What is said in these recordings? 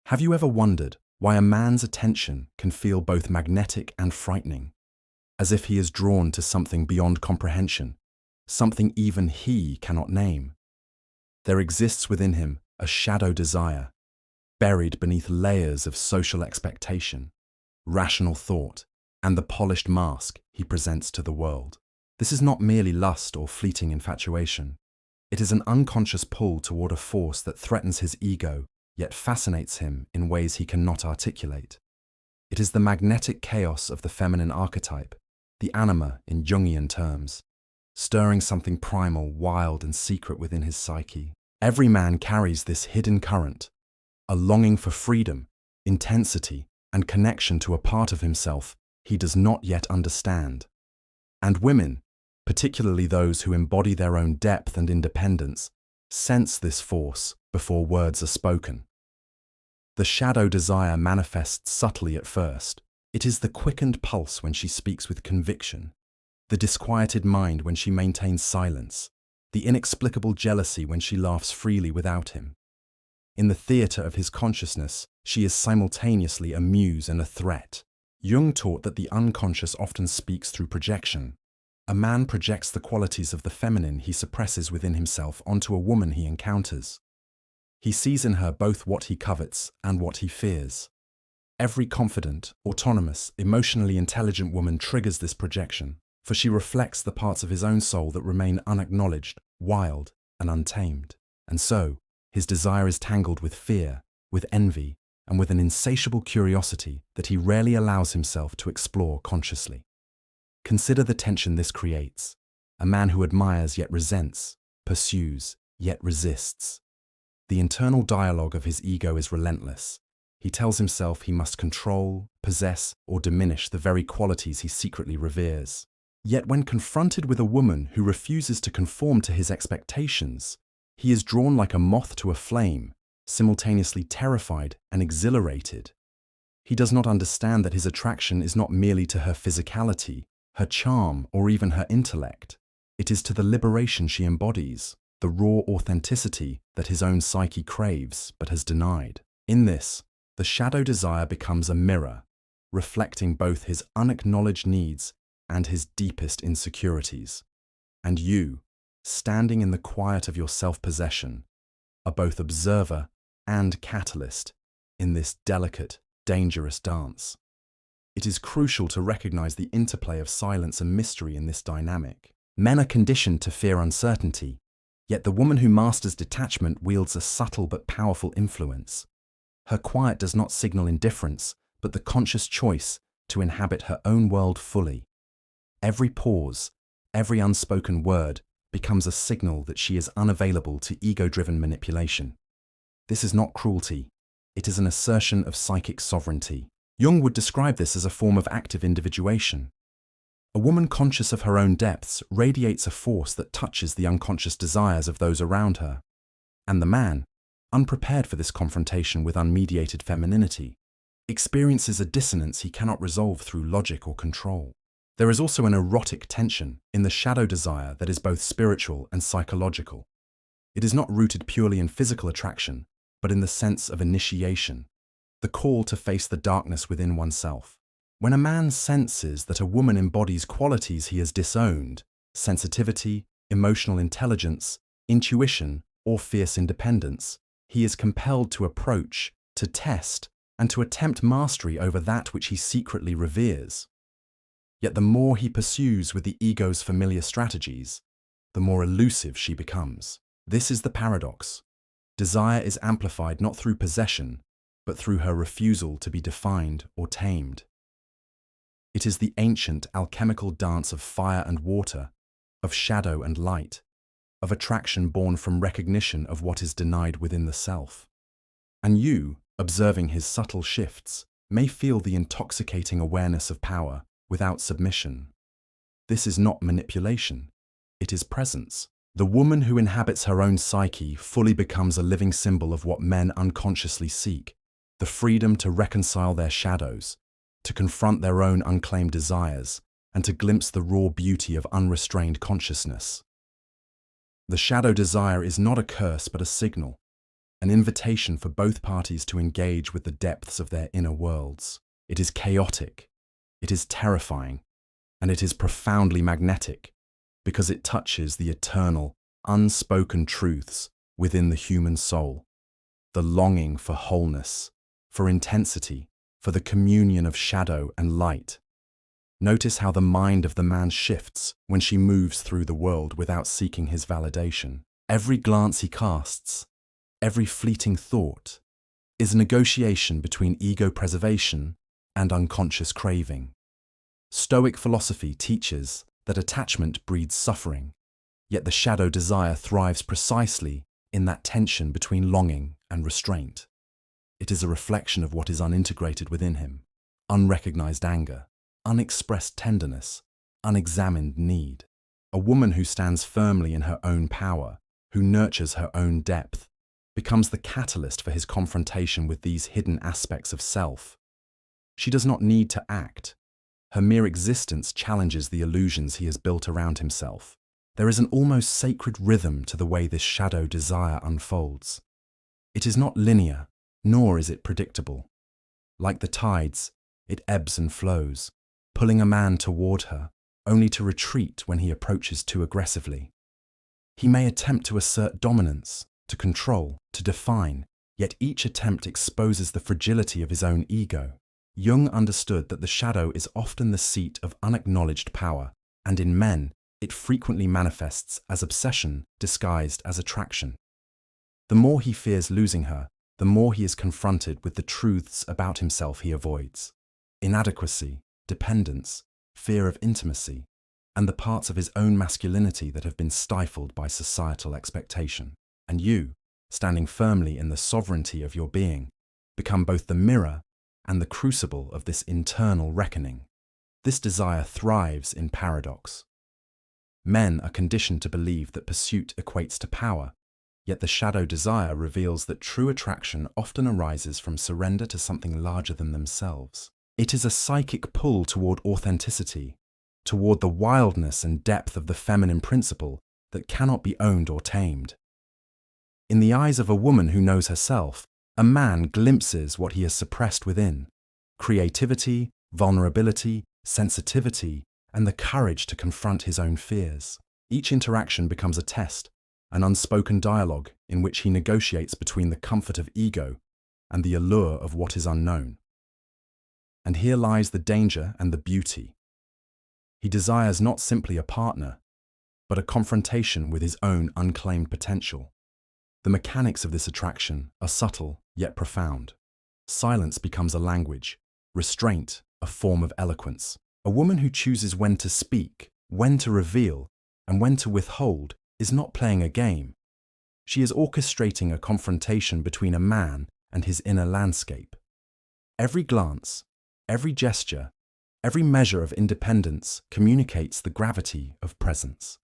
Have you ever wondered why a man's attention can feel both magnetic and frightening, as if he is drawn to something beyond comprehension, something even he cannot name? There exists within him a shadow desire, buried beneath layers of social expectation, rational thought, and the polished mask he presents to the world. This is not merely lust or fleeting infatuation. It is an unconscious pull toward a force that threatens his ego, yet fascinates him in ways he cannot articulate. It is the magnetic chaos of the feminine archetype, the anima in Jungian terms, stirring something primal, wild, and secret within his psyche. Every man carries this hidden current, a longing for freedom, intensity, and connection to a part of himself he does not yet understand. And women, particularly those who embody their own depth and independence, sense this force before words are spoken. The shadow desire manifests subtly at first. It is the quickened pulse when she speaks with conviction, the disquieted mind when she maintains silence, the inexplicable jealousy when she laughs freely without him. In the theatre of his consciousness, she is simultaneously a muse and a threat. Jung taught that the unconscious often speaks through projection. A man projects the qualities of the feminine he suppresses within himself onto a woman he encounters. He sees in her both what he covets and what he fears. Every confident, autonomous, emotionally intelligent woman triggers this projection, for she reflects the parts of his own soul that remain unacknowledged, wild, and untamed. And so, his desire is tangled with fear, with envy, and with an insatiable curiosity that he rarely allows himself to explore consciously. Consider the tension this creates. A man who admires yet resents, pursues yet resists. The internal dialogue of his ego is relentless. He tells himself he must control, possess, or diminish the very qualities he secretly reveres. Yet when confronted with a woman who refuses to conform to his expectations, he is drawn like a moth to a flame, simultaneously terrified and exhilarated. He does not understand that his attraction is not merely to her physicality, her charm, or even her intellect. It is to the liberation she embodies, the raw authenticity that his own psyche craves but has denied. In this, the shadow desire becomes a mirror, reflecting both his unacknowledged needs and his deepest insecurities. And you, standing in the quiet of your self-possession, are both observer and catalyst in this delicate, dangerous dance. It is crucial to recognize the interplay of silence and mystery in this dynamic. Men are conditioned to fear uncertainty, yet the woman who masters detachment wields a subtle but powerful influence. Her quiet does not signal indifference, but the conscious choice to inhabit her own world fully. Every pause, every unspoken word becomes a signal that she is unavailable to ego-driven manipulation. This is not cruelty. It is an assertion of psychic sovereignty. Jung would describe this as a form of active individuation. A woman conscious of her own depths radiates a force that touches the unconscious desires of those around her. And the man, unprepared for this confrontation with unmediated femininity, experiences a dissonance he cannot resolve through logic or control. There is also an erotic tension in the shadow desire that is both spiritual and psychological. It is not rooted purely in physical attraction, but in the sense of initiation, the call to face the darkness within oneself. When a man senses that a woman embodies qualities he has disowned, sensitivity, emotional intelligence, intuition, or fierce independence, he is compelled to approach, to test, and to attempt mastery over that which he secretly reveres. Yet the more he pursues with the ego's familiar strategies, the more elusive she becomes. This is the paradox. Desire is amplified not through possession, but through her refusal to be defined or tamed. It is the ancient alchemical dance of fire and water, of shadow and light, of attraction born from recognition of what is denied within the self. And you, observing his subtle shifts, may feel the intoxicating awareness of power without submission. This is not manipulation. It is presence. The woman who inhabits her own psyche fully becomes a living symbol of what men unconsciously seek, the freedom to reconcile their shadows, to confront their own unclaimed desires, and to glimpse the raw beauty of unrestrained consciousness. The shadow desire is not a curse but a signal, an invitation for both parties to engage with the depths of their inner worlds. It is chaotic, it is terrifying, and it is profoundly magnetic because it touches the eternal, unspoken truths within the human soul, the longing for wholeness, for intensity, for the communion of shadow and light. Notice how the mind of the man shifts when she moves through the world without seeking his validation. Every glance he casts, every fleeting thought, is a negotiation between ego preservation and unconscious craving. Stoic philosophy teaches that attachment breeds suffering, yet the shadow desire thrives precisely in that tension between longing and restraint. It is a reflection of what is unintegrated within him: unrecognized anger, unexpressed tenderness, unexamined need. A woman who stands firmly in her own power, who nurtures her own depth, becomes the catalyst for his confrontation with these hidden aspects of self. She does not need to act. Her mere existence challenges the illusions he has built around himself. There is an almost sacred rhythm to the way this shadow desire unfolds. It is not linear, nor is it predictable. Like the tides, it ebbs and flows, pulling a man toward her, only to retreat when he approaches too aggressively. He may attempt to assert dominance, to control, to define, yet each attempt exposes the fragility of his own ego. Jung understood that the shadow is often the seat of unacknowledged power, and in men, it frequently manifests as obsession disguised as attraction. The more he fears losing her, the more he is confronted with the truths about himself he avoids: inadequacy, dependence, fear of intimacy, and the parts of his own masculinity that have been stifled by societal expectation. And you, standing firmly in the sovereignty of your being, become both the mirror and the crucible of this internal reckoning. This desire thrives in paradox. Men are conditioned to believe that pursuit equates to power, yet the shadow desire reveals that true attraction often arises from surrender to something larger than themselves. It is a psychic pull toward authenticity, toward the wildness and depth of the feminine principle that cannot be owned or tamed. In the eyes of a woman who knows herself, a man glimpses what he has suppressed within: creativity, vulnerability, sensitivity, and the courage to confront his own fears. Each interaction becomes a test, an unspoken dialogue in which he negotiates between the comfort of ego and the allure of what is unknown. And here lies the danger and the beauty. He desires not simply a partner, but a confrontation with his own unclaimed potential. The mechanics of this attraction are subtle yet profound. Silence becomes a language, restraint a form of eloquence. A woman who chooses when to speak, when to reveal, and when to withhold is not playing a game. She is orchestrating a confrontation between a man and his inner landscape. Every glance, every gesture, every measure of independence communicates the gravity of presence.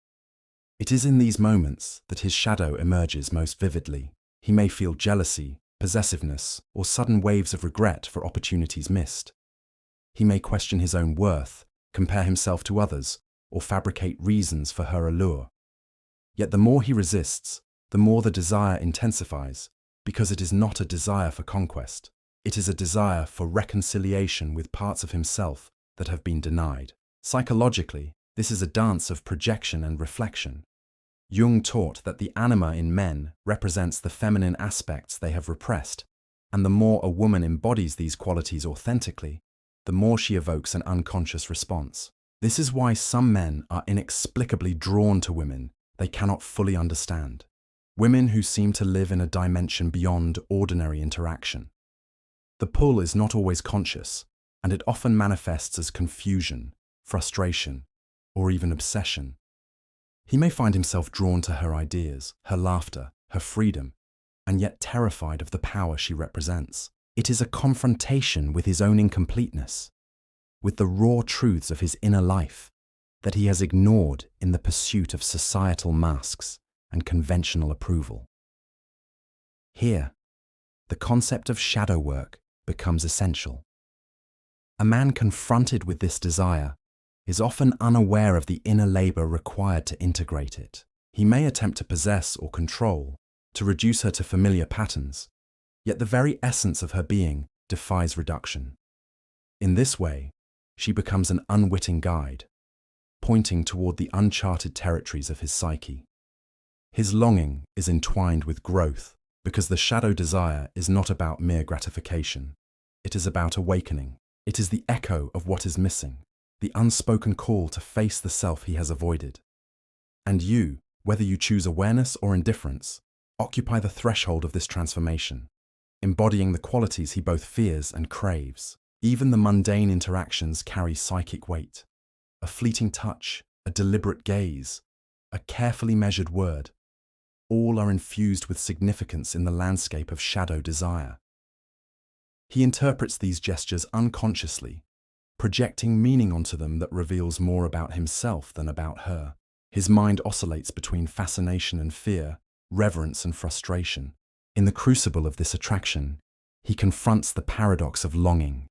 It is in these moments that his shadow emerges most vividly. He may feel jealousy, possessiveness, or sudden waves of regret for opportunities missed. He may question his own worth, compare himself to others, or fabricate reasons for her allure. Yet the more he resists, the more the desire intensifies, because it is not a desire for conquest. It is a desire for reconciliation with parts of himself that have been denied. Psychologically, this is a dance of projection and reflection. Jung taught that the anima in men represents the feminine aspects they have repressed, and the more a woman embodies these qualities authentically, the more she evokes an unconscious response. This is why some men are inexplicably drawn to women they cannot fully understand. Women who seem to live in a dimension beyond ordinary interaction. The pull is not always conscious, and it often manifests as confusion, frustration, or even obsession. He may find himself drawn to her ideas, her laughter, her freedom, and yet terrified of the power she represents. It is a confrontation with his own incompleteness, with the raw truths of his inner life that he has ignored in the pursuit of societal masks and conventional approval. Here, the concept of shadow work becomes essential. A man confronted with this desire is often unaware of the inner labor required to integrate it. He may attempt to possess or control, to reduce her to familiar patterns, yet the very essence of her being defies reduction. In this way, she becomes an unwitting guide, pointing toward the uncharted territories of his psyche. His longing is entwined with growth, because the shadow desire is not about mere gratification. It is about awakening. It is the echo of what is missing, the unspoken call to face the self he has avoided. And you, whether you choose awareness or indifference, occupy the threshold of this transformation, embodying the qualities he both fears and craves. Even the mundane interactions carry psychic weight. A fleeting touch, a deliberate gaze, a carefully measured word, all are infused with significance in the landscape of shadow desire. He interprets these gestures unconsciously, projecting meaning onto them that reveals more about himself than about her. His mind oscillates between fascination and fear, reverence and frustration. In the crucible of this attraction, he confronts the paradox of longing.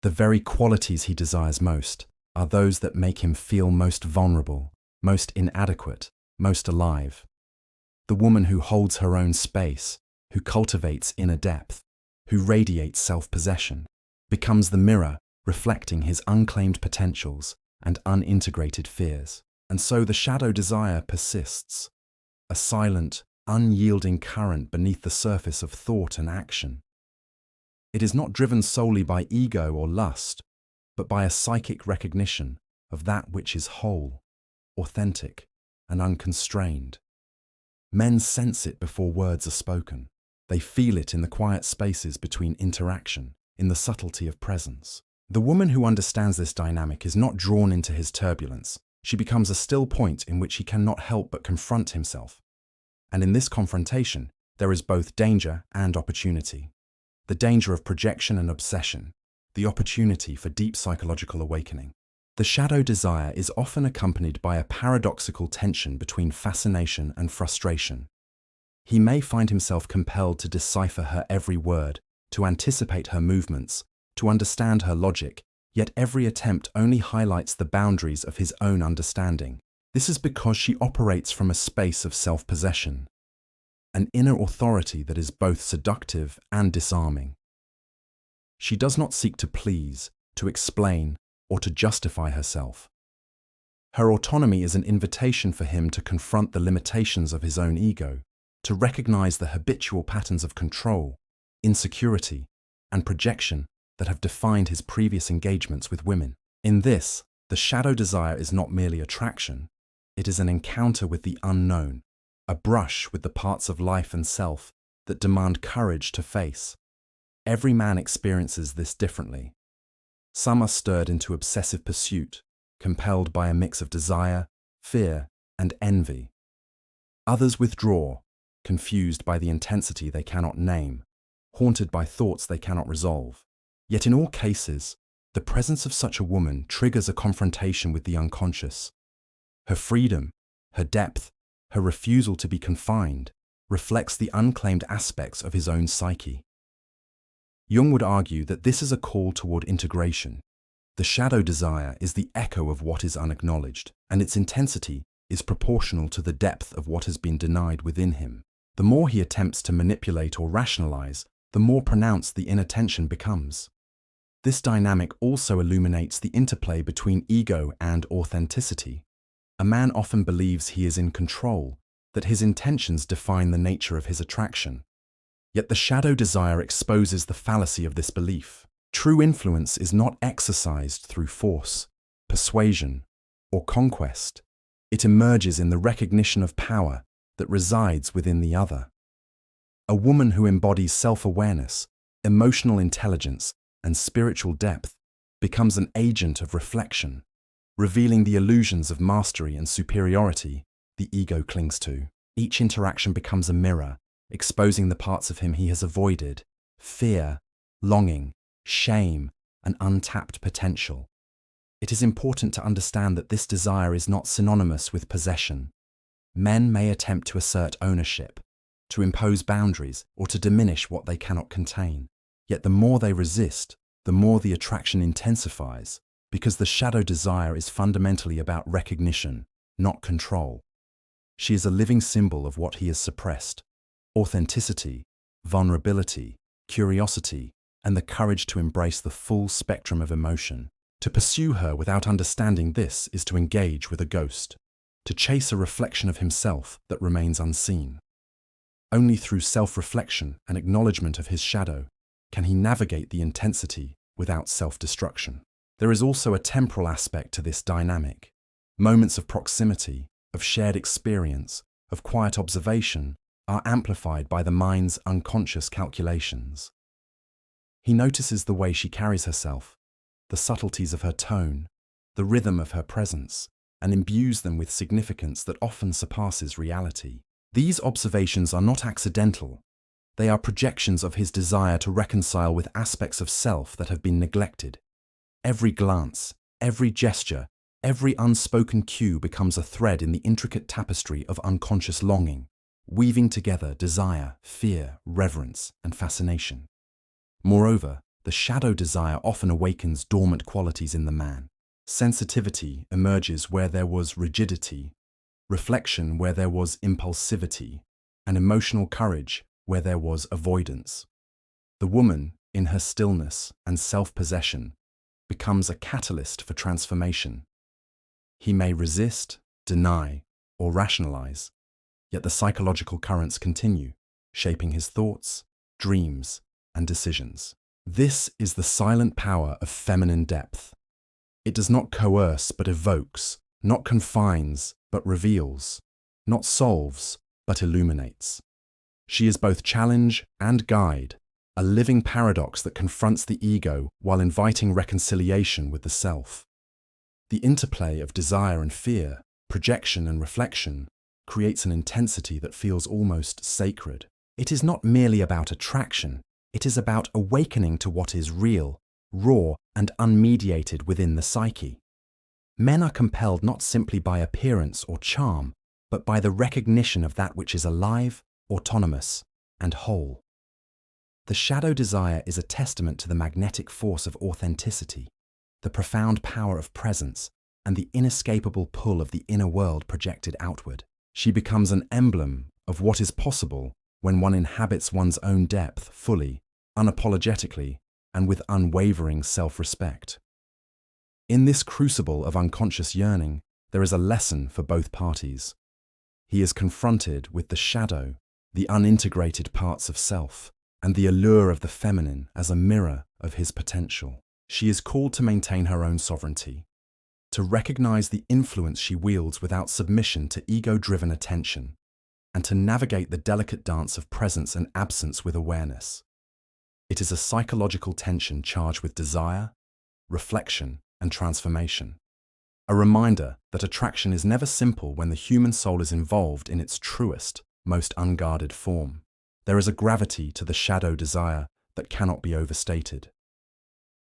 The very qualities he desires most are those that make him feel most vulnerable, most inadequate, most alive. The woman who holds her own space, who cultivates inner depth, who radiates self-possession, becomes the mirror reflecting his unclaimed potentials and unintegrated fears. And so the shadow desire persists, a silent, unyielding current beneath the surface of thought and action. It is not driven solely by ego or lust, but by a psychic recognition of that which is whole, authentic, and unconstrained. Men sense it before words are spoken. They feel it in the quiet spaces between interaction, in the subtlety of presence. The woman who understands this dynamic is not drawn into his turbulence. She becomes a still point in which he cannot help but confront himself. And in this confrontation, there is both danger and opportunity. The danger of projection and obsession, the opportunity for deep psychological awakening. The shadow desire is often accompanied by a paradoxical tension between fascination and frustration. He may find himself compelled to decipher her every word, to anticipate her movements, to understand her logic, yet every attempt only highlights the boundaries of his own understanding. This is because she operates from a space of self-possession, an inner authority that is both seductive and disarming. She does not seek to please, to explain, or to justify herself. Her autonomy is an invitation for him to confront the limitations of his own ego, to recognize the habitual patterns of control, insecurity, and projection that have defined his previous engagements with women. In this, the shadow desire is not merely attraction, it is an encounter with the unknown, a brush with the parts of life and self that demand courage to face. Every man experiences this differently. Some are stirred into obsessive pursuit, compelled by a mix of desire, fear, and envy. Others withdraw, confused by the intensity they cannot name, haunted by thoughts they cannot resolve. Yet in all cases, the presence of such a woman triggers a confrontation with the unconscious. Her freedom, her depth, her refusal to be confined, reflects the unclaimed aspects of his own psyche. Jung would argue that this is a call toward integration. The shadow desire is the echo of what is unacknowledged, and its intensity is proportional to the depth of what has been denied within him. The more he attempts to manipulate or rationalize, the more pronounced the inner tension becomes. This dynamic also illuminates the interplay between ego and authenticity. A man often believes he is in control, that his intentions define the nature of his attraction. Yet the shadow desire exposes the fallacy of this belief. True influence is not exercised through force, persuasion, or conquest. It emerges in the recognition of power that resides within the other. A woman who embodies self-awareness, emotional intelligence, and spiritual depth becomes an agent of reflection, revealing the illusions of mastery and superiority the ego clings to. Each interaction becomes a mirror, exposing the parts of him he has avoided: fear, longing, shame, and untapped potential. It is important to understand that this desire is not synonymous with possession. Men may attempt to assert ownership, to impose boundaries, or to diminish what they cannot contain. Yet the more they resist, the more the attraction intensifies, because the shadow desire is fundamentally about recognition, not control. She is a living symbol of what he has suppressed, authenticity, vulnerability, curiosity, and the courage to embrace the full spectrum of emotion. To pursue her without understanding this is to engage with a ghost, to chase a reflection of himself that remains unseen. Only through self-reflection and acknowledgement of his shadow can he navigate the intensity without self-destruction. There is also a temporal aspect to this dynamic. Moments of proximity, of shared experience, of quiet observation are amplified by the mind's unconscious calculations. He notices the way she carries herself, the subtleties of her tone, the rhythm of her presence, and imbues them with significance that often surpasses reality. These observations are not accidental. They are projections of his desire to reconcile with aspects of self that have been neglected. Every glance, every gesture, every unspoken cue becomes a thread in the intricate tapestry of unconscious longing, weaving together desire, fear, reverence, and fascination. Moreover, the shadow desire often awakens dormant qualities in the man. Sensitivity emerges where there was rigidity, reflection where there was impulsivity, and emotional courage where there was avoidance. The woman, in her stillness and self-possession, becomes a catalyst for transformation. He may resist, deny, or rationalize, yet the psychological currents continue, shaping his thoughts, dreams, and decisions. This is the silent power of feminine depth. It does not coerce but evokes, not confines but reveals, not solves but illuminates. She is both challenge and guide, a living paradox that confronts the ego while inviting reconciliation with the self. The interplay of desire and fear, projection and reflection, creates an intensity that feels almost sacred. It is not merely about attraction, it is about awakening to what is real, raw, and unmediated within the psyche. Men are compelled not simply by appearance or charm, but by the recognition of that which is alive, autonomous, and whole. The shadow desire is a testament to the magnetic force of authenticity, the profound power of presence, and the inescapable pull of the inner world projected outward. She becomes an emblem of what is possible when one inhabits one's own depth fully, unapologetically, and with unwavering self-respect. In this crucible of unconscious yearning, there is a lesson for both parties. He is confronted with the shadow, the unintegrated parts of self, and the allure of the feminine as a mirror of his potential. She is called to maintain her own sovereignty, to recognize the influence she wields without submission to ego-driven attention, and to navigate the delicate dance of presence and absence with awareness. It is a psychological tension charged with desire, reflection, and transformation. A reminder that attraction is never simple when the human soul is involved in its truest, most unguarded form. There is a gravity to the shadow desire that cannot be overstated.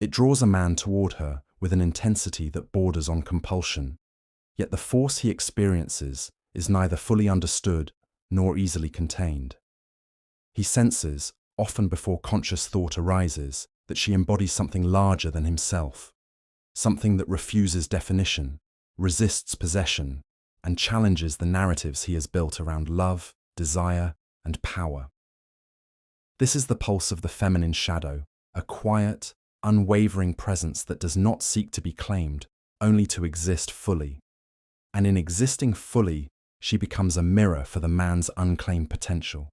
It draws a man toward her with an intensity that borders on compulsion, yet the force he experiences is neither fully understood nor easily contained. He senses, often before conscious thought arises, that she embodies something larger than himself, something that refuses definition, resists possession, and challenges the narratives he has built around love, desire, and power. This is the pulse of the feminine shadow, a quiet, unwavering presence that does not seek to be claimed, only to exist fully. And in existing fully, she becomes a mirror for the man's unclaimed potential,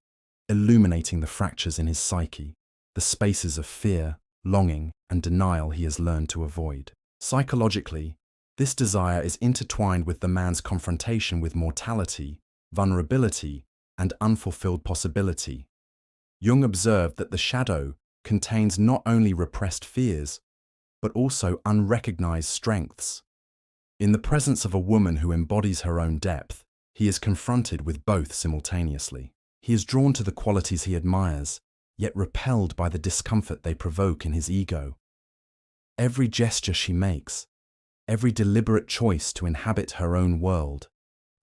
illuminating the fractures in his psyche, the spaces of fear, longing, and denial he has learned to avoid. Psychologically, this desire is intertwined with the man's confrontation with mortality, vulnerability, and unfulfilled possibility. Jung observed that the shadow contains not only repressed fears, but also unrecognized strengths. In the presence of a woman who embodies her own depth, he is confronted with both simultaneously. He is drawn to the qualities he admires, yet repelled by the discomfort they provoke in his ego. Every gesture she makes, every deliberate choice to inhabit her own world,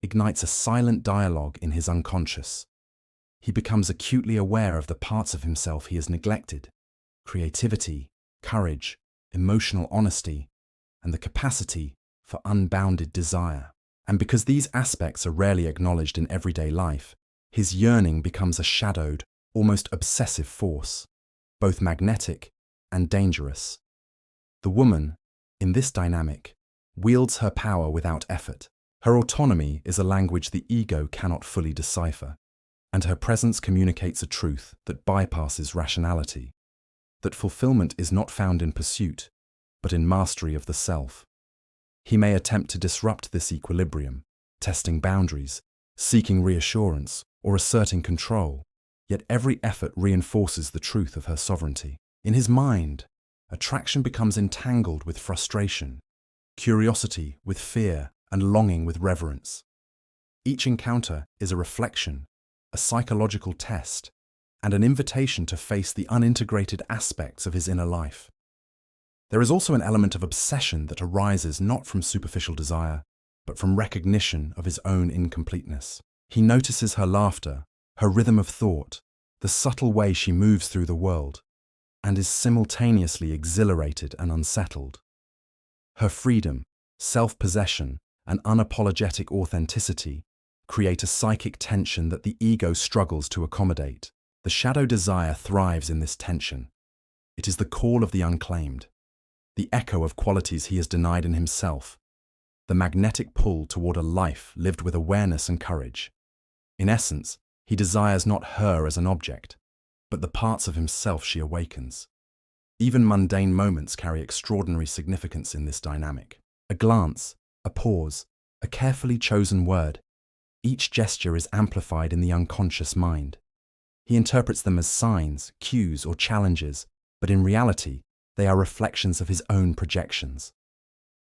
ignites a silent dialogue in his unconscious. He becomes acutely aware of the parts of himself he has neglected: creativity, courage, emotional honesty, and the capacity for unbounded desire. And because these aspects are rarely acknowledged in everyday life, His yearning becomes a shadowed, almost obsessive force, both magnetic and dangerous. The woman, in this dynamic, wields her power without effort. Her autonomy is a language the ego cannot fully decipher, and her presence communicates a truth that bypasses rationality, that fulfillment is not found in pursuit, but in mastery of the self. He may attempt to disrupt this equilibrium, testing boundaries, seeking reassurance, or asserting control, yet every effort reinforces the truth of her sovereignty. In his mind, attraction becomes entangled with frustration, curiosity with fear, and longing with reverence. Each encounter is a reflection, a psychological test, and an invitation to face the unintegrated aspects of his inner life. There is also an element of obsession that arises not from superficial desire, but from recognition of his own incompleteness. He notices her laughter, her rhythm of thought, the subtle way she moves through the world, and is simultaneously exhilarated and unsettled. Her freedom, self-possession, and unapologetic authenticity create a psychic tension that the ego struggles to accommodate. The shadow desire thrives in this tension. It is the call of the unclaimed, the echo of qualities he has denied in himself, the magnetic pull toward a life lived with awareness and courage. In essence, he desires not her as an object, but the parts of himself she awakens. Even mundane moments carry extraordinary significance in this dynamic. A glance, a pause, a carefully chosen word, each gesture is amplified in the unconscious mind. He interprets them as signs, cues, or challenges, but in reality, they are reflections of his own projections.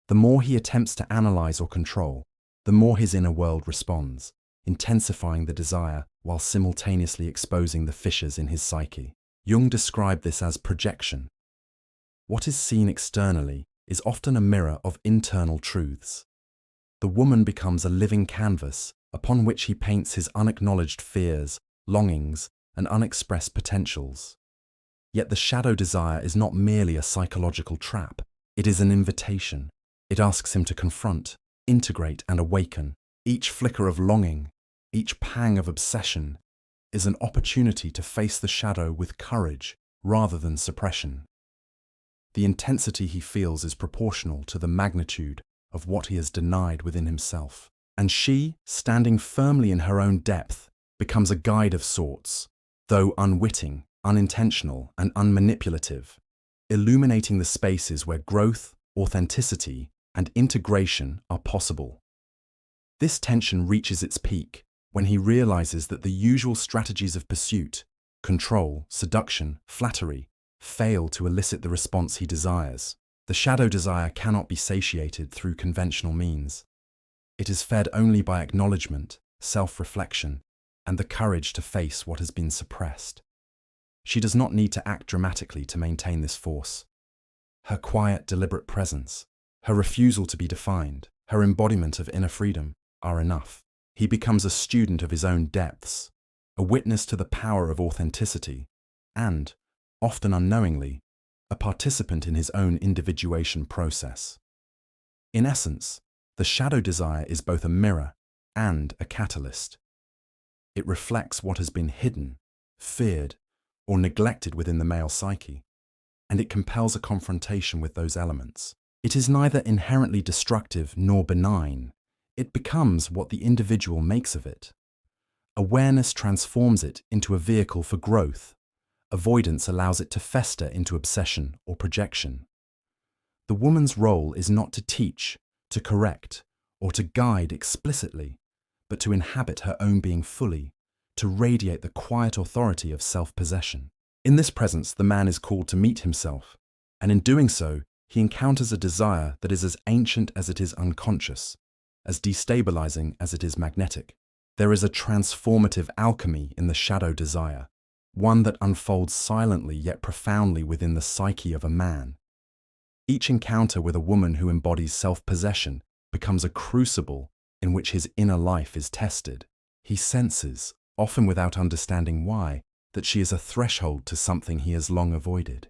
The more he attempts to analyze or control, the more his inner world responds, intensifying the desire while simultaneously exposing the fissures in his psyche. Jung described this as projection. What is seen externally is often a mirror of internal truths. The woman becomes a living canvas upon which he paints his unacknowledged fears, longings, and unexpressed potentials. Yet the shadow desire is not merely a psychological trap. It is an invitation. It asks him to confront, integrate, and awaken. Each flicker of longing, each pang of obsession, is an opportunity to face the shadow with courage rather than suppression. The intensity he feels is proportional to the magnitude of what he has denied within himself. And she, standing firmly in her own depth, becomes a guide of sorts, though unwitting, unintentional, and unmanipulative, illuminating the spaces where growth, authenticity, and integration are possible. This tension reaches its peak when he realizes that the usual strategies of pursuit, control, seduction, flattery, fail to elicit the response he desires. The shadow desire cannot be satiated through conventional means. It is fed only by acknowledgement, self-reflection, and the courage to face what has been suppressed. She does not need to act dramatically to maintain this force. Her quiet, deliberate presence, her refusal to be defined, her embodiment of inner freedom are enough. He becomes a student of his own depths, a witness to the power of authenticity, and, often unknowingly, a participant in his own individuation process. In essence, the shadow desire is both a mirror and a catalyst. It reflects what has been hidden, feared, or neglected within the male psyche, and it compels a confrontation with those elements. It is neither inherently destructive nor benign. It becomes what the individual makes of it. Awareness transforms it into a vehicle for growth. Avoidance allows it to fester into obsession or projection. The woman's role is not to teach, to correct, or to guide explicitly, but to inhabit her own being fully, to radiate the quiet authority of self-possession. In this presence, the man is called to meet himself, and in doing so, he encounters a desire that is as ancient as it is unconscious, as destabilizing as it is magnetic. There is a transformative alchemy in the shadow desire, one that unfolds silently yet profoundly within the psyche of a man. Each encounter with a woman who embodies self-possession becomes a crucible in which his inner life is tested. He senses, often without understanding why, that she is a threshold to something he has long avoided.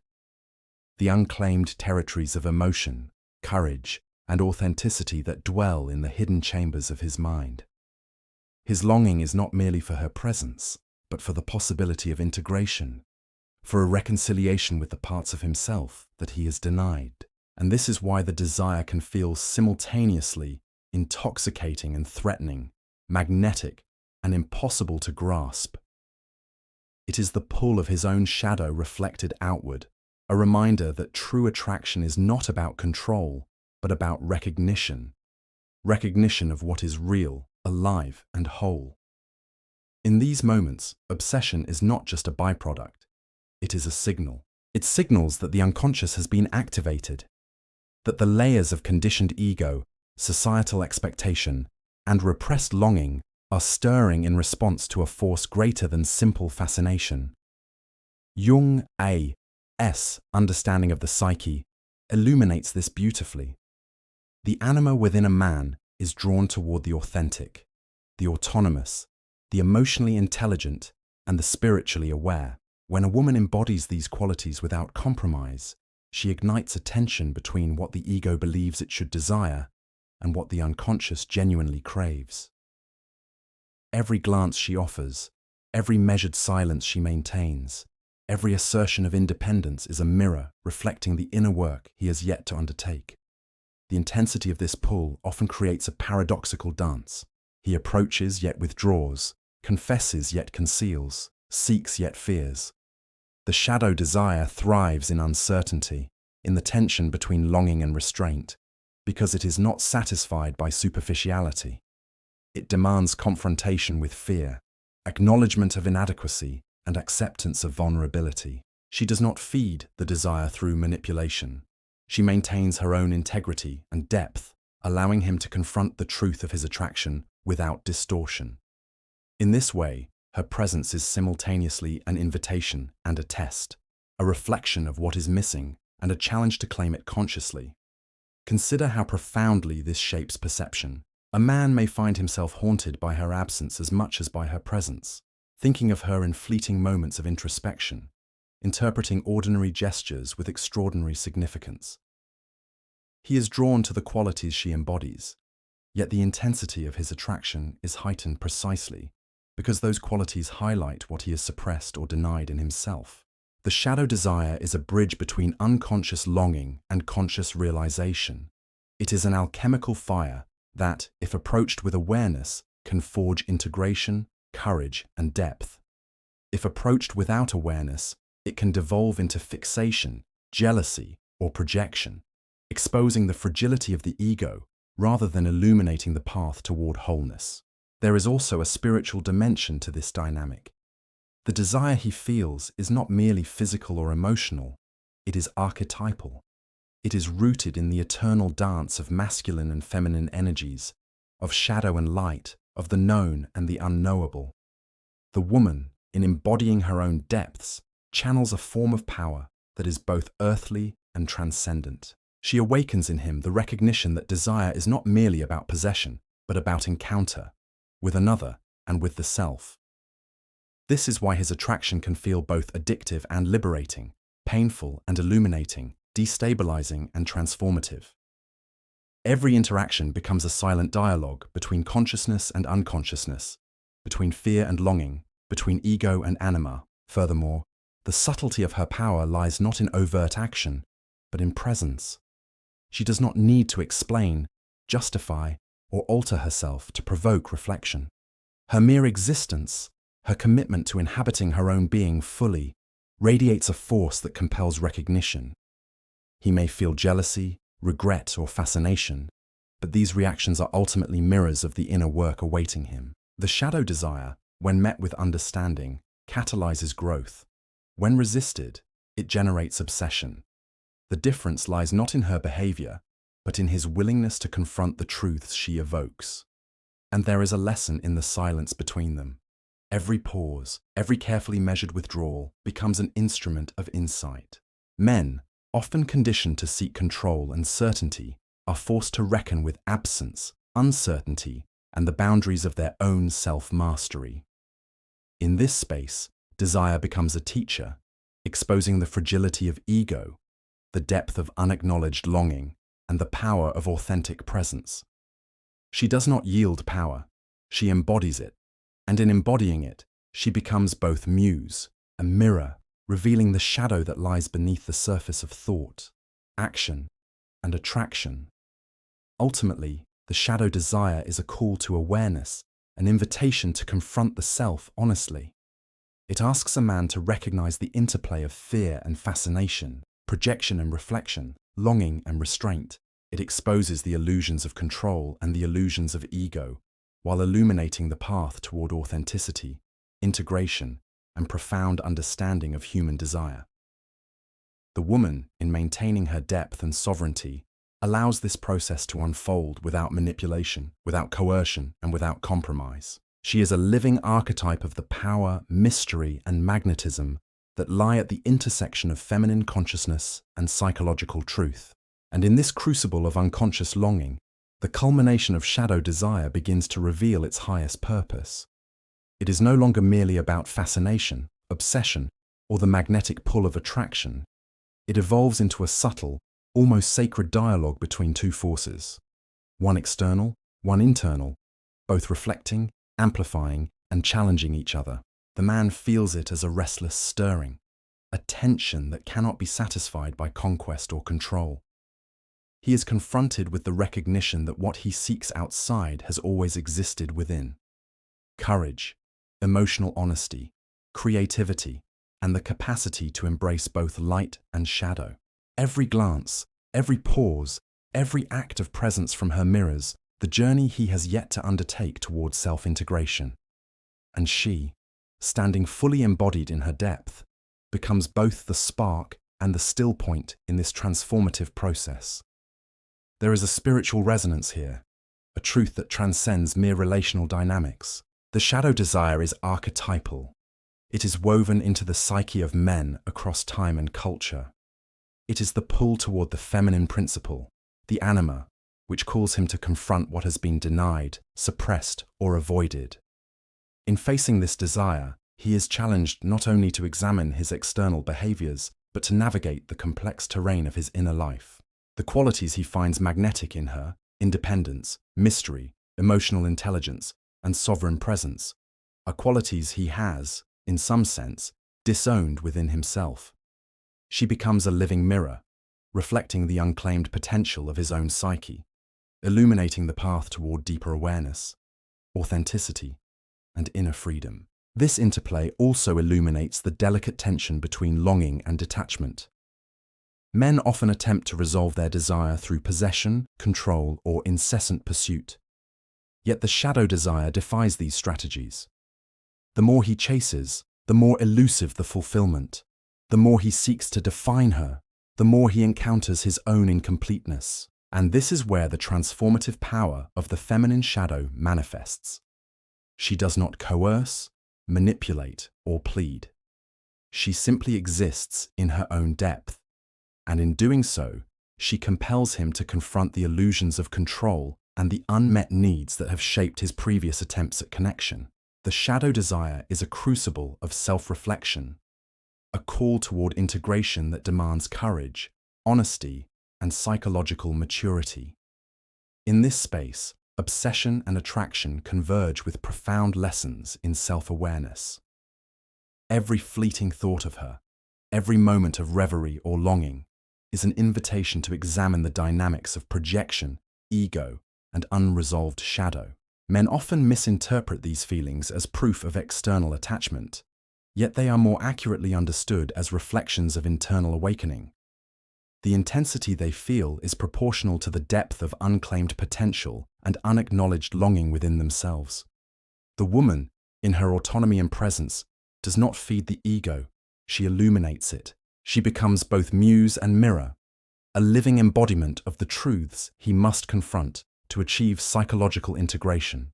The unclaimed territories of emotion, courage, and authenticity that dwell in the hidden chambers of his mind. His longing is not merely for her presence, but for the possibility of integration, for a reconciliation with the parts of himself that he has denied. And this is why the desire can feel simultaneously intoxicating and threatening, magnetic and impossible to grasp. It is the pull of his own shadow reflected outward, a reminder that true attraction is not about control, but about recognition of what is real, alive, and whole. In these moments, obsession is not just a byproduct, it is a signal. It signals that the unconscious has been activated, that the layers of conditioned ego, societal expectation, and repressed longing are stirring in response to a force greater than simple fascination. Jung A.'s understanding of the psyche illuminates this beautifully. The anima within a man is drawn toward the authentic, the autonomous, the emotionally intelligent, and the spiritually aware. When a woman embodies these qualities without compromise, she ignites a tension between what the ego believes it should desire and what the unconscious genuinely craves. Every glance she offers, every measured silence she maintains, every assertion of independence is a mirror reflecting the inner work he has yet to undertake. The intensity of this pull often creates a paradoxical dance. He approaches yet withdraws, confesses yet conceals, seeks yet fears. The shadow desire thrives in uncertainty, in the tension between longing and restraint, because it is not satisfied by superficiality. It demands confrontation with fear, acknowledgement of inadequacy, and acceptance of vulnerability. She does not feed the desire through manipulation. She maintains her own integrity and depth, allowing him to confront the truth of his attraction without distortion. In this way, her presence is simultaneously an invitation and a test, a reflection of what is missing and a challenge to claim it consciously. Consider how profoundly this shapes perception. A man may find himself haunted by her absence as much as by her presence, thinking of her in fleeting moments of introspection, interpreting ordinary gestures with extraordinary significance. He is drawn to the qualities she embodies, yet the intensity of his attraction is heightened precisely because those qualities highlight what he has suppressed or denied in himself. The shadow desire is a bridge between unconscious longing and conscious realization. It is an alchemical fire that, if approached with awareness, can forge integration, courage, and depth. If approached without awareness, it can devolve into fixation, jealousy, or projection, exposing the fragility of the ego rather than illuminating the path toward wholeness. There is also a spiritual dimension to this dynamic. The desire he feels is not merely physical or emotional, it is archetypal. It is rooted in the eternal dance of masculine and feminine energies, of shadow and light, of the known and the unknowable. The woman, in embodying her own depths, channels a form of power that is both earthly and transcendent. She awakens in him the recognition that desire is not merely about possession, but about encounter with another and with the self. This is why his attraction can feel both addictive and liberating, painful and illuminating, destabilizing and transformative. Every interaction becomes a silent dialogue between consciousness and unconsciousness, between fear and longing, between ego and anima. Furthermore, the subtlety of her power lies not in overt action, but in presence. She does not need to explain, justify, or alter herself to provoke reflection. Her mere existence, her commitment to inhabiting her own being fully, radiates a force that compels recognition. He may feel jealousy, regret, or fascination, but these reactions are ultimately mirrors of the inner work awaiting him. The shadow desire, when met with understanding, catalyzes growth. When resisted, it generates obsession. The difference lies not in her behavior, but in his willingness to confront the truths she evokes. And there is a lesson in the silence between them. Every pause, every carefully measured withdrawal becomes an instrument of insight. Men, often conditioned to seek control and certainty, are forced to reckon with absence, uncertainty, and the boundaries of their own self-mastery. In this space, desire becomes a teacher, exposing the fragility of ego, the depth of unacknowledged longing, and the power of authentic presence. She does not yield power. She embodies it, and in embodying it, she becomes both muse, a mirror, revealing the shadow that lies beneath the surface of thought, action, and attraction. Ultimately, the shadow desire is a call to awareness, an invitation to confront the self honestly. It asks a man to recognize the interplay of fear and fascination, projection and reflection, longing and restraint. It exposes the illusions of control and the illusions of ego, while illuminating the path toward authenticity, integration, and profound understanding of human desire. The woman, in maintaining her depth and sovereignty, allows this process to unfold without manipulation, without coercion, and without compromise. She is a living archetype of the power, mystery, and magnetism that lie at the intersection of feminine consciousness and psychological truth. And in this crucible of unconscious longing, the culmination of shadow desire begins to reveal its highest purpose. It is no longer merely about fascination, obsession, or the magnetic pull of attraction. It evolves into a subtle, almost sacred dialogue between two forces, one external, one internal, both reflecting, amplifying, and challenging each other. The man feels it as a restless stirring, a tension that cannot be satisfied by conquest or control. He is confronted with the recognition that what he seeks outside has always existed within. Courage, emotional honesty, creativity, and the capacity to embrace both light and shadow. Every glance, every pause, every act of presence from her mirrors the journey he has yet to undertake towards self-integration. And she, standing fully embodied in her depth, becomes both the spark and the still point in this transformative process. There is a spiritual resonance here, a truth that transcends mere relational dynamics. The shadow desire is archetypal. It is woven into the psyche of men across time and culture. It is the pull toward the feminine principle, the anima, which calls him to confront what has been denied, suppressed, or avoided. In facing this desire, he is challenged not only to examine his external behaviors, but to navigate the complex terrain of his inner life. The qualities he finds magnetic in her, independence, mystery, emotional intelligence, and sovereign presence, are qualities he has, in some sense, disowned within himself. She becomes a living mirror, reflecting the unclaimed potential of his own psyche, illuminating the path toward deeper awareness, authenticity, and inner freedom. This interplay also illuminates the delicate tension between longing and detachment. Men often attempt to resolve their desire through possession, control, or incessant pursuit. Yet the shadow desire defies these strategies. The more he chases, the more elusive the fulfillment. The more he seeks to define her, the more he encounters his own incompleteness. And this is where the transformative power of the feminine shadow manifests. She does not coerce, manipulate, or plead. She simply exists in her own depth, and in doing so, she compels him to confront the illusions of control and the unmet needs that have shaped his previous attempts at connection. The shadow desire is a crucible of self-reflection, a call toward integration that demands courage, honesty, and psychological maturity. In this space, obsession and attraction converge with profound lessons in self-awareness. Every fleeting thought of her, every moment of reverie or longing, is an invitation to examine the dynamics of projection, ego, and unresolved shadow. Men often misinterpret these feelings as proof of external attachment, yet they are more accurately understood as reflections of internal awakening. The intensity they feel is proportional to the depth of unclaimed potential and unacknowledged longing within themselves. The woman, in her autonomy and presence, does not feed the ego, she illuminates it. She becomes both muse and mirror, a living embodiment of the truths he must confront to achieve psychological integration.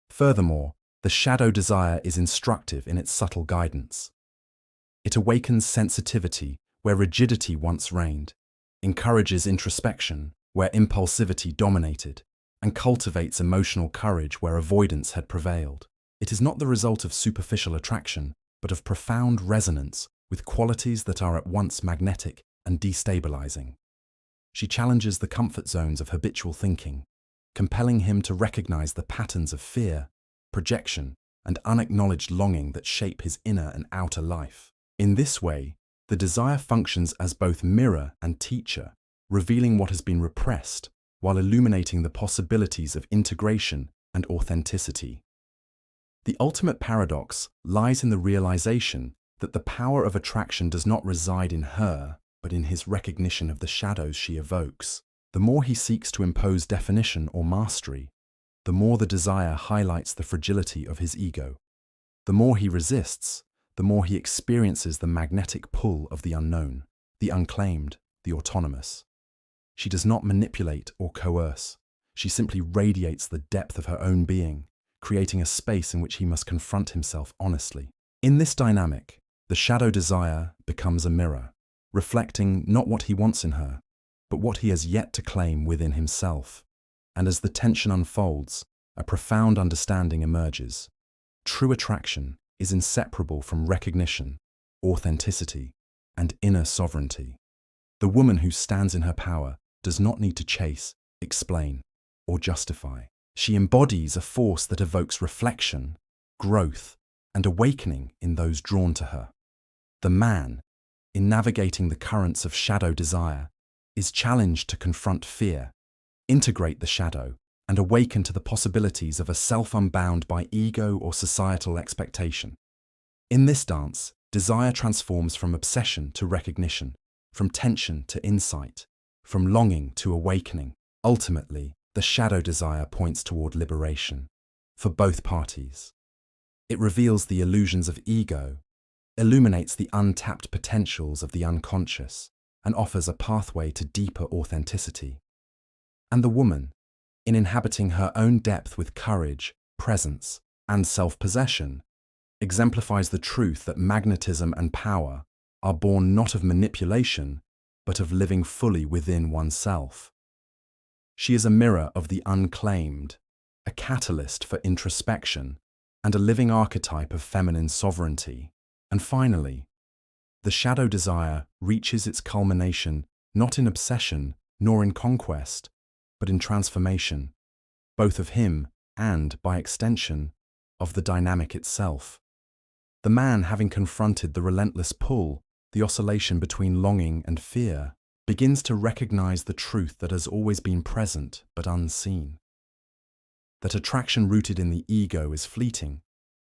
Furthermore, the shadow desire is instructive in its subtle guidance. It awakens sensitivity where rigidity once reigned, encourages introspection where impulsivity dominated, and cultivates emotional courage where avoidance had prevailed. It is not the result of superficial attraction, but of profound resonance with qualities that are at once magnetic and destabilizing. She challenges the comfort zones of habitual thinking, compelling him to recognize the patterns of fear, projection, and unacknowledged longing that shape his inner and outer life. In this way, the desire functions as both mirror and teacher, revealing what has been repressed while illuminating the possibilities of integration and authenticity. The ultimate paradox lies in the realization that the power of attraction does not reside in her, but in his recognition of the shadows she evokes. The more he seeks to impose definition or mastery, the more the desire highlights the fragility of his ego. The more he resists, the more he experiences the magnetic pull of the unknown, the unclaimed, the autonomous. She does not manipulate or coerce. She simply radiates the depth of her own being, creating a space in which he must confront himself honestly. In this dynamic, the shadow desire becomes a mirror, reflecting not what he wants in her, but what he has yet to claim within himself. And as the tension unfolds, a profound understanding emerges. True attraction is inseparable from recognition, authenticity, and inner sovereignty. The woman who stands in her power does not need to chase, explain, or justify. She embodies a force that evokes reflection, growth, and awakening in those drawn to her. The man, in navigating the currents of shadow desire, is challenged to confront fear, integrate the shadow, and awaken to the possibilities of a self unbound by ego or societal expectation. In this dance, desire transforms from obsession to recognition, from tension to insight, from longing to awakening. Ultimately, the shadow desire points toward liberation for both parties. It reveals the illusions of ego, illuminates the untapped potentials of the unconscious, and offers a pathway to deeper authenticity. And the woman, in inhabiting her own depth with courage, presence, and self-possession, exemplifies the truth that magnetism and power are born not of manipulation, but of living fully within oneself. She is a mirror of the unclaimed, a catalyst for introspection, and a living archetype of feminine sovereignty. And finally, the shadow desire reaches its culmination not in obsession nor in conquest, but in transformation, both of him and, by extension, of the dynamic itself. The man, having confronted the relentless pull, the oscillation between longing and fear, begins to recognize the truth that has always been present but unseen. That attraction rooted in the ego is fleeting,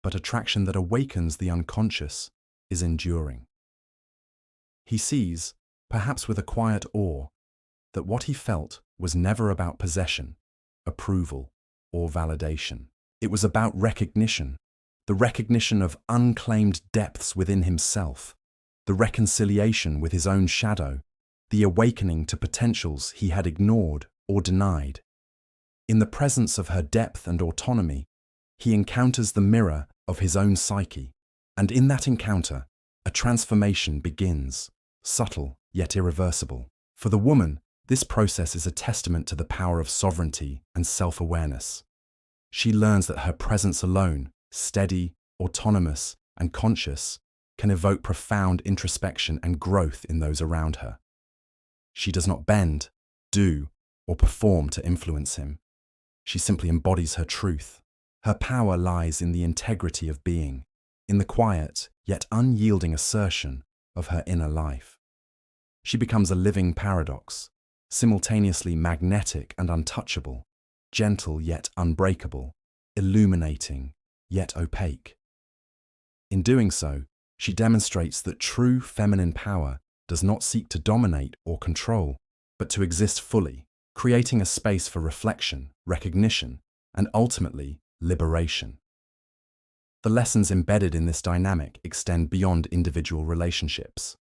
but attraction that awakens the unconscious is enduring. He sees, perhaps with a quiet awe, that what he felt was never about possession, approval, or validation. It was about recognition, the recognition of unclaimed depths within himself, the reconciliation with his own shadow, the awakening to potentials he had ignored or denied. In the presence of her depth and autonomy, he encounters the mirror of his own psyche, and in that encounter, a transformation begins, subtle yet irreversible. For the woman, this process is a testament to the power of sovereignty and self-awareness. She learns that her presence alone, steady, autonomous, and conscious, can evoke profound introspection and growth in those around her. She does not bend, do, or perform to influence him. She simply embodies her truth. Her power lies in the integrity of being, in the quiet yet unyielding assertion of her inner life. She becomes a living paradox, simultaneously magnetic and untouchable, gentle yet unbreakable, illuminating yet opaque. In doing so, she demonstrates that true feminine power does not seek to dominate or control, but to exist fully, creating a space for reflection, recognition, and ultimately, liberation. The lessons embedded in this dynamic extend beyond individual relationships.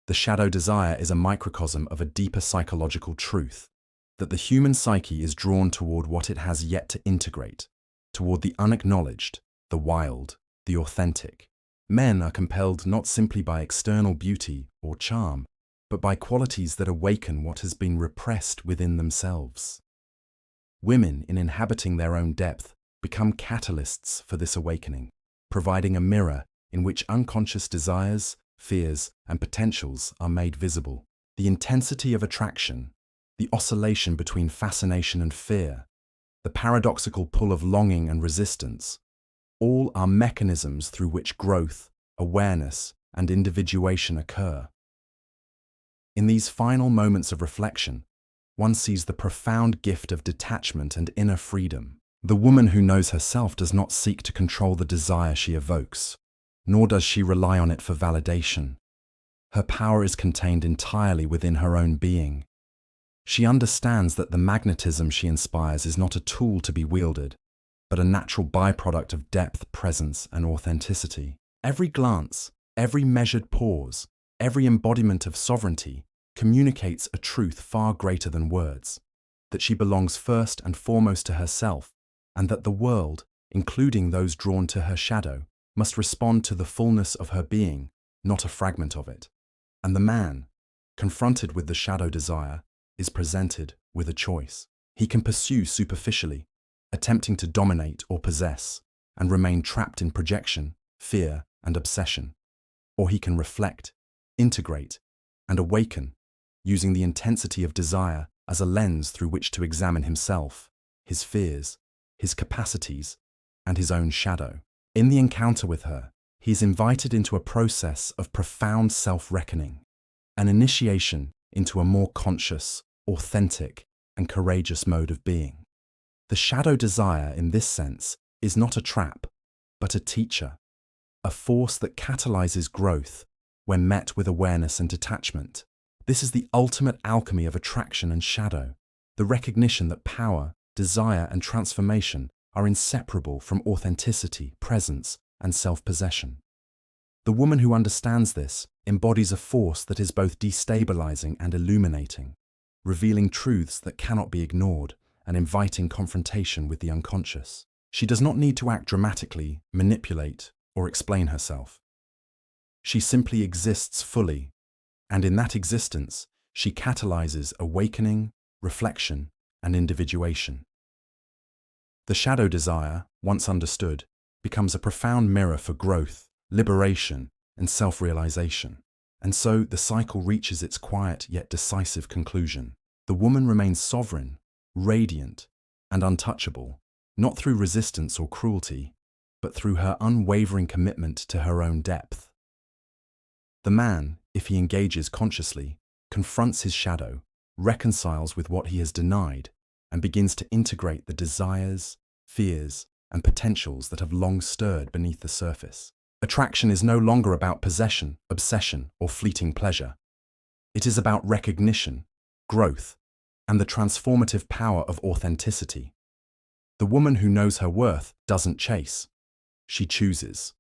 The shadow desire is a microcosm of a deeper psychological truth, that the human psyche is drawn toward what it has yet to integrate, toward the unacknowledged, the wild, the authentic. Men are compelled not simply by external beauty or charm, but by qualities that awaken what has been repressed within themselves. Women, in inhabiting their own depth, become catalysts for this awakening, providing a mirror in which unconscious desires, fears, and potentials are made visible. The intensity of attraction, the oscillation between fascination and fear, the paradoxical pull of longing and resistance, all are mechanisms through which growth, awareness, and individuation occur. In these final moments of reflection, one sees the profound gift of detachment and inner freedom. The woman who knows herself does not seek to control the desire she evokes, nor does she rely on it for validation. Her power is contained entirely within her own being. She understands that the magnetism she inspires is not a tool to be wielded, but a natural byproduct of depth, presence, and authenticity. Every glance, every measured pause, every embodiment of sovereignty communicates a truth far greater than words, that she belongs first and foremost to herself, and that the world, including those drawn to her shadow, must respond to the fullness of her being, not a fragment of it. And the man, confronted with the shadow desire, is presented with a choice. He can pursue superficially, attempting to dominate or possess, and remain trapped in projection, fear, and obsession. Or he can reflect, integrate, and awaken, using the intensity of desire as a lens through which to examine himself, his fears, his capacities, and his own shadow. In the encounter with her, he is invited into a process of profound self-reckoning, an initiation into a more conscious, authentic, and courageous mode of being. The shadow desire, in this sense, is not a trap, but a teacher, a force that catalyzes growth when met with awareness and detachment. This is the ultimate alchemy of attraction and shadow, the recognition that power, desire, and transformation are inseparable from authenticity, presence, and self-possession. The woman who understands this embodies a force that is both destabilizing and illuminating, revealing truths that cannot be ignored and inviting confrontation with the unconscious. She does not need to act dramatically, manipulate, or explain herself. She simply exists fully, and in that existence, she catalyzes awakening, reflection, and individuation. The shadow desire, once understood, becomes a profound mirror for growth, liberation, and self-realization. And so the cycle reaches its quiet yet decisive conclusion. The woman remains sovereign, radiant, and untouchable, not through resistance or cruelty, but through her unwavering commitment to her own depth. The man, if he engages consciously, confronts his shadow, reconciles with what he has denied, and begins to integrate the desires, fears, and potentials that have long stirred beneath the surface. Attraction is no longer about possession, obsession, or fleeting pleasure. It is about recognition, growth, and the transformative power of authenticity. The woman who knows her worth doesn't chase. She chooses.